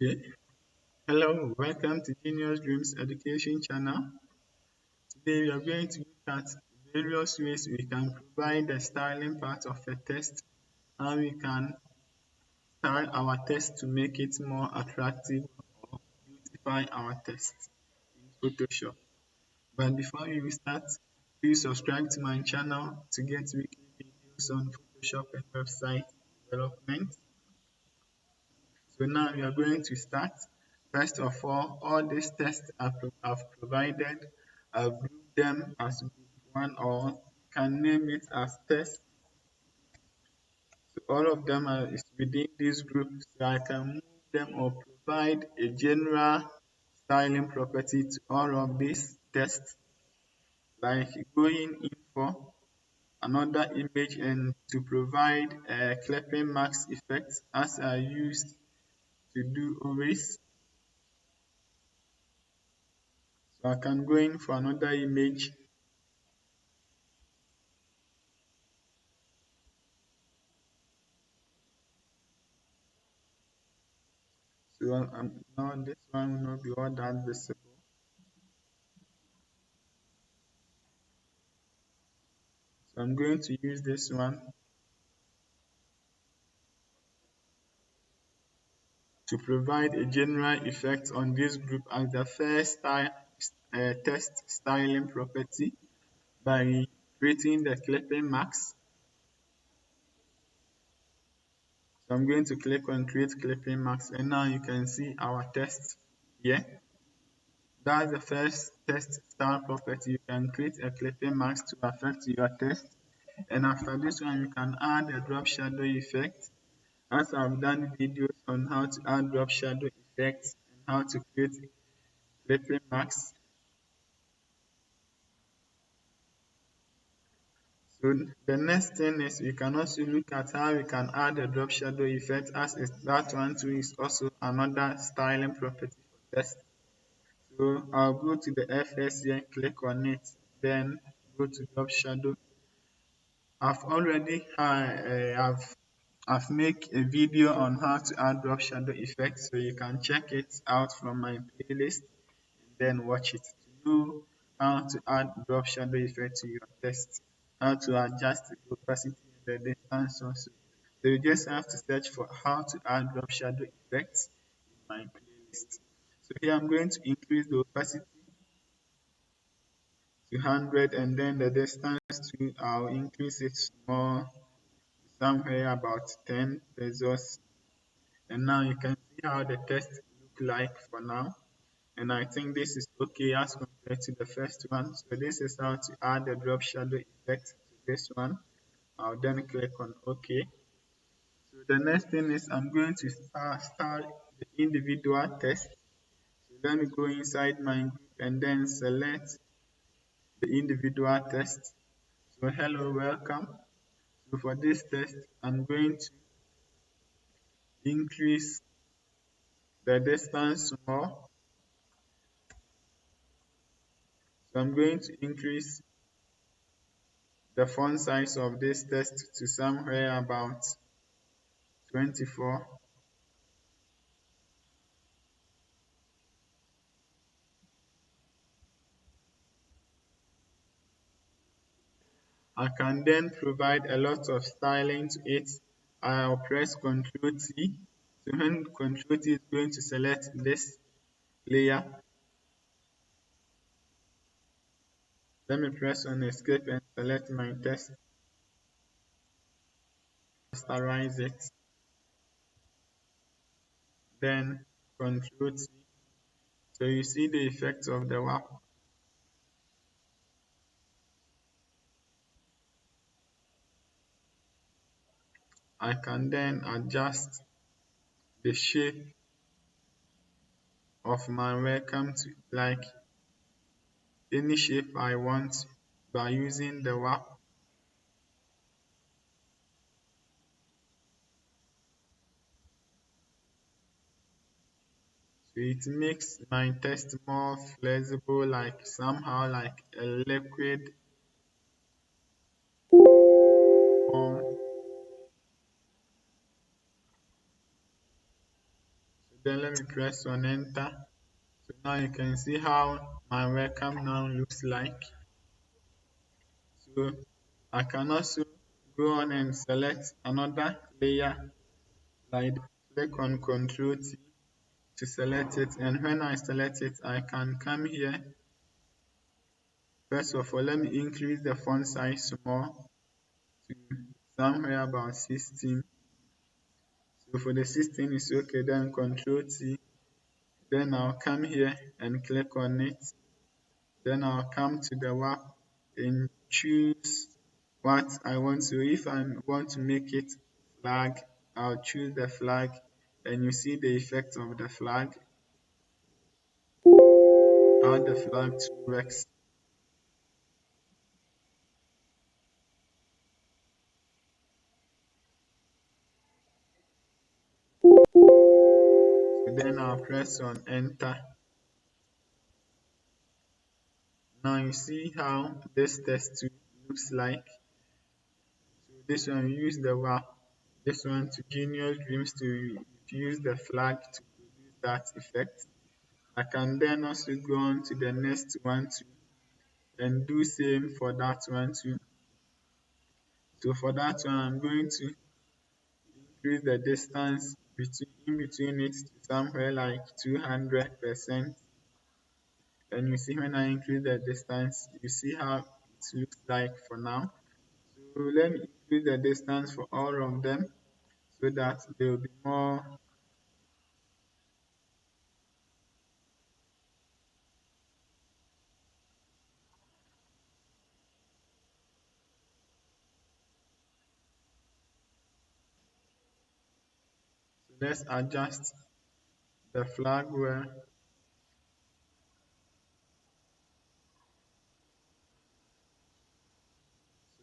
Okay. Hello, welcome to Genius Dreams Education Channel. Today we are going to look at various ways we can provide the styling part of a test, how we can style our test to make it more attractive or beautify our test in Photoshop. But before we start, please subscribe to my channel to get weekly videos on Photoshop and website development. So now we are going to start. First of all these tests I've provided, I've grouped them as group 1 or you can name it as test. So all of them is within this group, so I can move them or provide a general styling property to all of these tests, like going in for another image and to provide a clipping mask effect as I used to do always. So I can go in for another image. So now this one will not be all that visible. So I'm going to use this one to provide a general effect on this group as the first test styling property by creating the clipping marks. So I'm going to click on create clipping marks and now you can see our test here. That's the first test style property. You can create a clipping mask to affect your test. And after this one, you can add a drop shadow effect. As I've done videos on how to add drop shadow effects and how to create clipping marks. So the next thing is we can also look at how we can add a drop shadow effect that one too is also another styling property for test. So I'll go to the FS here, click on it, then go to drop shadow. I've already I've made a video on how to add drop shadow effects, so you can check it out from my playlist and then watch it to know how to add drop shadow effect to your text, how to adjust the opacity and the distance also. So you just have to search for how to add drop shadow effects in my playlist. So here I'm going to increase the opacity to 100 and then the distance to I'll increase it more somewhere about 10 pesos. And now you can see how the test look like for now. And I think this is okay as compared to the first one. So this is how to add the drop shadow effect to this one. I'll then click on OK. So the next thing is I'm going to start the individual test. So let me go inside my group and then select the individual test. So hello, welcome. So for this test, I'm going to increase the distance more. So I'm going to increase the font size of this text to somewhere about 24. I can then provide a lot of styling to it. I'll press Ctrl T. So when Ctrl T is going to select this layer, let me press on escape and select my text, rasterize it, then Ctrl T. So you see the effect of the warp. I can then adjust the shape of my welcome to like any shape I want by using the warp. So it makes my text more flexible, like somehow like a liquid form. So Then let me press on enter. So now you can see how my webcam now looks like. So I can also go on and select another layer, like click on Ctrl T to select it, and when I select it I can come here. First of all, let me increase the font size small to somewhere about 16. So for the 16 is okay, then Ctrl T, then I'll come here and click on it. Then I'll come to the WAP and choose what I want to. If I want to make it flag, I'll choose the flag, and you see the effect of the flag, how the flag works. So then I'll press on enter. Now you see how this test looks like. So this one use the WAP, this one to Genius Dreams to use the flag to produce that effect. I can then also go on to the next one too and do same for that one too. So for that one, I'm going to increase the distance between it to somewhere like 200%. And you see when I increase the distance, you see how it looks like for now. So let me increase the distance for all of them so that there will be more. So let's adjust the flag where.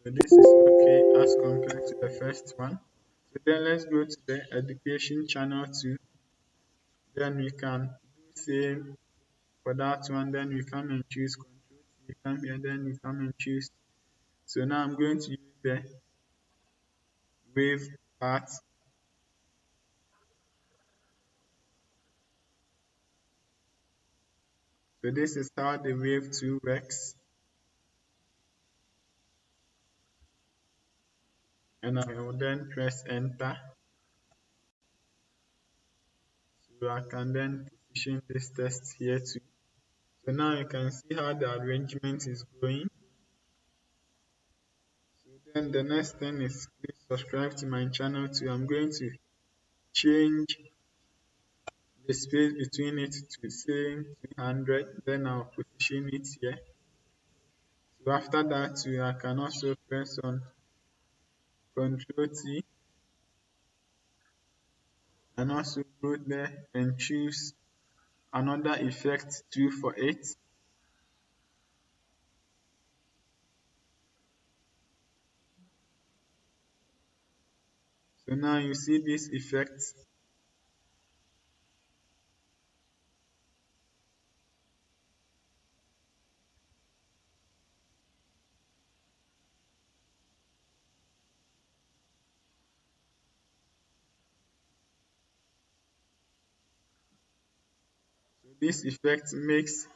So this is okay as compared to the first one. So then let's go to the education channel too. Then we can do same for that one. Then we come and choose control. We come here, then we come and choose. So now I'm going to use the wave part. So this is how the wave 2 works. And I will then press enter. So I can then position this test here too. So now you can see how the arrangement is going. So then the next thing is please subscribe to my channel too. I'm going to change the space between it to say 300. Then I'll position it here. So after that too, I can also press on Ctrl T and also go there and choose another effect too for it. So now you see this effect. So this effect makes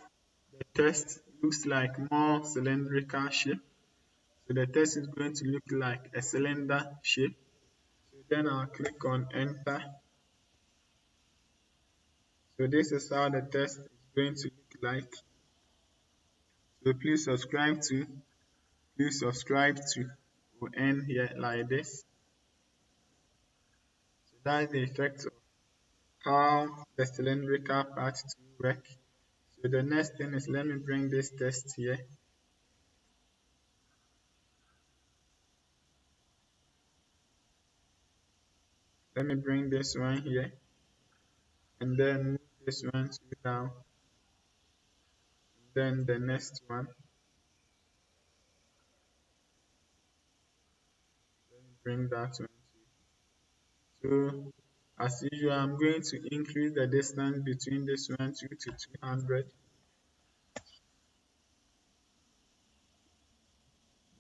the test looks like more cylindrical shape. So the test is going to look like a cylinder shape. So then I'll click on enter. So this is how the test is going to look like. So please subscribe to will end here like this. So that's the effect of how the cylindrical part to work. So the next thing is let me bring this test here. Let me bring this one here and then move this one to down. Then the next one. Let me bring that one too. So as usual, I'm going to increase the distance between this one to 200.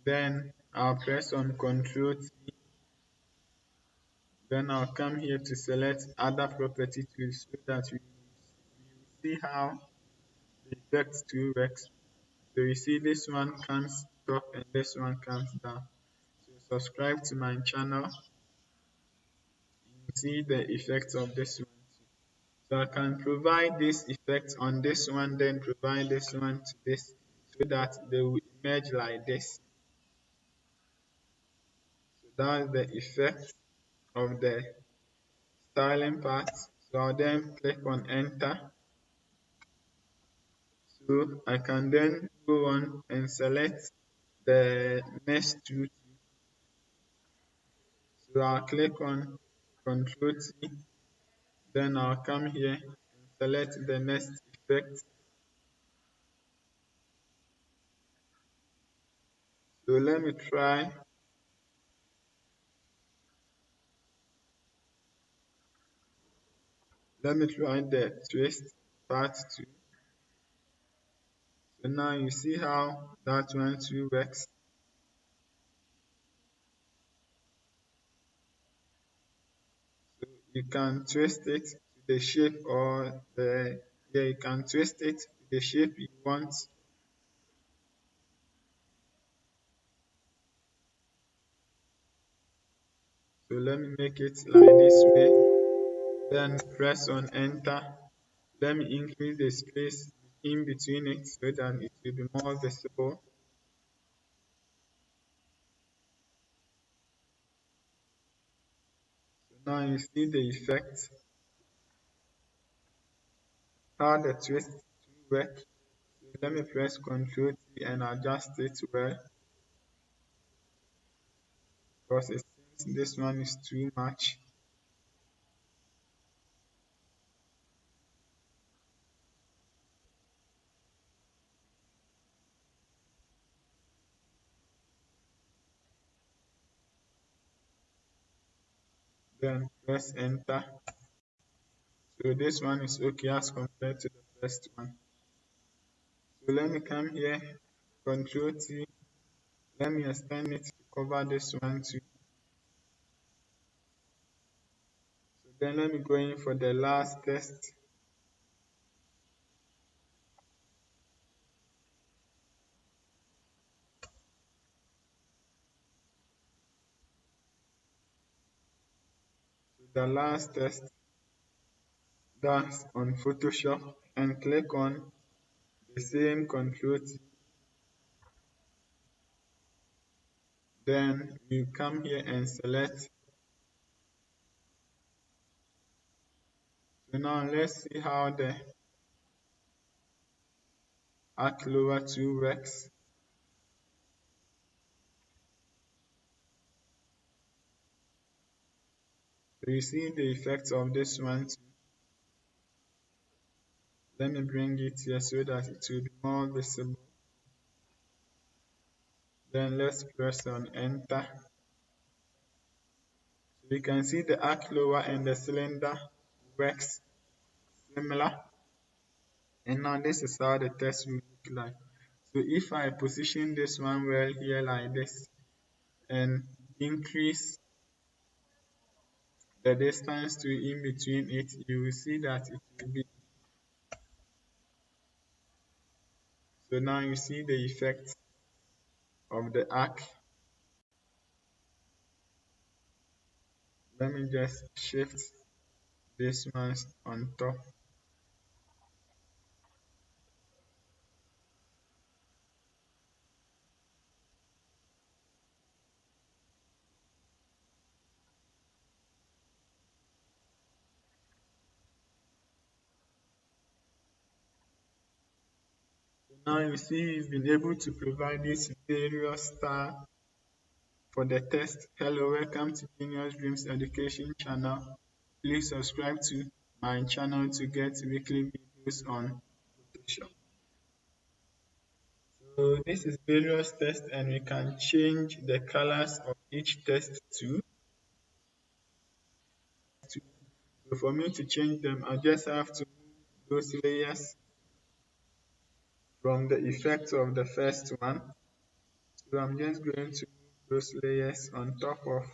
Then I'll press on Ctrl T. Then I'll come here to select other property tools so that we will see how the effect tool works. So you see this one comes top and this one comes down. So subscribe to my channel, you see the effects of this one too. So I can provide this effect on this one, then provide this one to this so that they will emerge like this. So that's the effect of the styling part. So I'll then click on enter. So I can then go on and select the next two. So I'll click on Control T, then I'll come here and select the next effect. So let me try the twist part two. So now you see how that one too works. So you can twist it to the shape or the yeah, you can twist it to the shape you want. So let me make it like this way. Then press on enter. Let me increase the space in between it so that it will be more visible. So now you see the effect, how the twist will work. So let me press Ctrl T and adjust it well because it seems this one is too much. Then press enter. So this one is okay as compared to the first one. So let me come here, Ctrl T, let me extend it to cover this one too. So then let me go in for the last test. So the last test, that's on Photoshop, and click on the same Ctrl T. Then you come here and select. So now let's see how the arc lower tool works. So you see the effects of this one too. Let me bring it here so that it will be more visible. Then let's press on enter. So you can see the arc lower and the cylinder works similar. And now this is how the test will look like. So if I position this one well here like this and increase the distance to in between it, you will see that it will be. So now you see the effect of the arc. Let me just shift this one on top. So now you see you've been able to provide this various style for the test. Hello, welcome to Bginners Dreams Education channel. Please subscribe to my channel to get weekly videos on Photoshop. So this is various test and we can change the colors of each test too. So for me to change them, I just have to move those layers from the effect of the first one. So I'm just going to move those layers on top of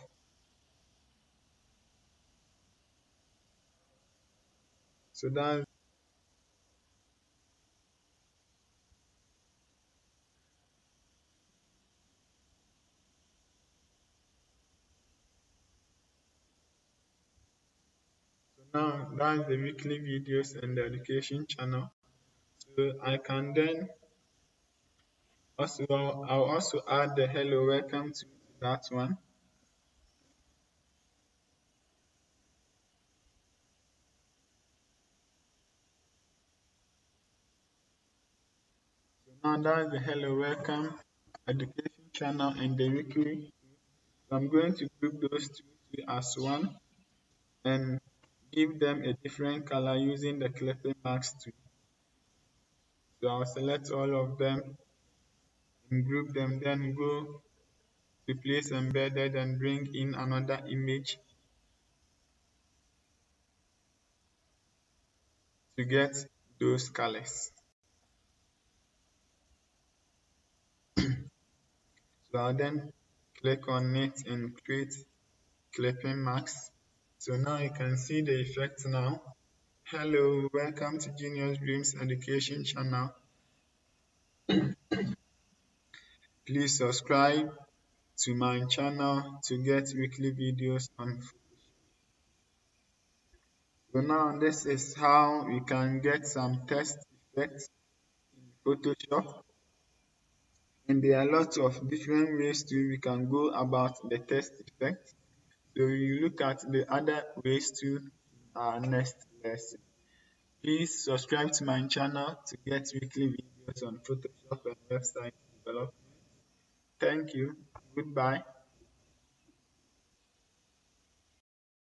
So that's now that's the weekly videos and the education channel. So I can then also I'll also add the hello welcome to that one. So now that's the hello welcome education channel and the weekly. So I'm going to group those two as one and give them a different color using the clipping marks too. So I'll select all of them and group them, then go to place embedded and bring in another image to get those colors. So I'll then click on it and create clipping marks. So now you can see the effect now. Hello, welcome to Genius Dreams Education channel. Please subscribe to my channel to get weekly videos on. So now this is how we can get some text effects in Photoshop. And there are lots of different ways to we can go about the text effect. So we look at the other ways to our next lesson. Please subscribe to my channel to get weekly videos on Photoshop and website development. Thank you. Goodbye.